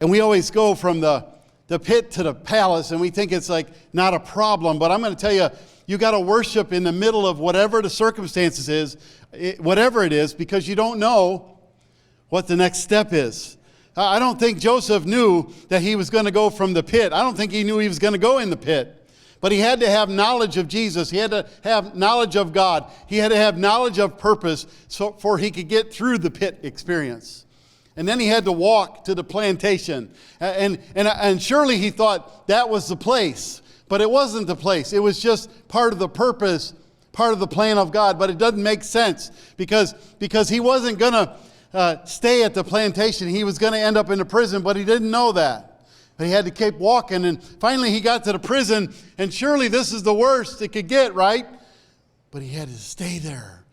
And we always go from the pit to the palace, and we think it's like not a problem. But I'm going to tell you, you got to worship in the middle of whatever the circumstances is, whatever it is, because you don't know what the next step is. I don't think Joseph knew that he was going to go from the pit. I don't think he knew he was going to go in the pit. But he had to have knowledge of Jesus. He had to have knowledge of God. He had to have knowledge of purpose for he could get through the pit experience. And then he had to walk to the plantation. And surely he thought that was the place. But it wasn't the place. It was just part of the purpose, part of the plan of God. But it doesn't make sense because he wasn't going to stay at the plantation. He was going to end up in the prison, but he didn't know that. But he had to keep walking. And finally he got to the prison. And surely this is the worst it could get, right? But he had to stay there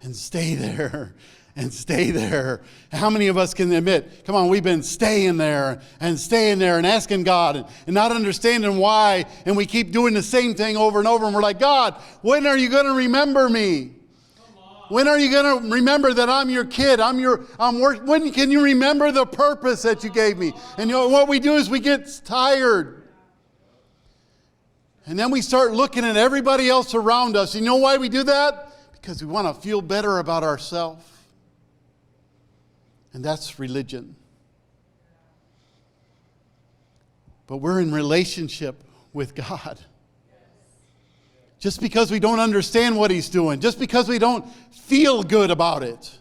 and stay there and stay there. How many of us can admit, come on, we've been staying there and asking God and not understanding why. And we keep doing the same thing over and over. And we're like, God, when are you going to remember me? When are you going to remember that I'm your kid? When can you remember the purpose that you gave me? And what we do is we get tired. And then we start looking at everybody else around us. You know why we do that? Because we want to feel better about ourselves. And that's religion. But we're in relationship with God. Just because we don't understand what He's doing, just because we don't feel good about it,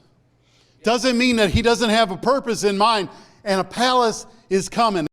doesn't mean that He doesn't have a purpose in mind. And a palace is coming.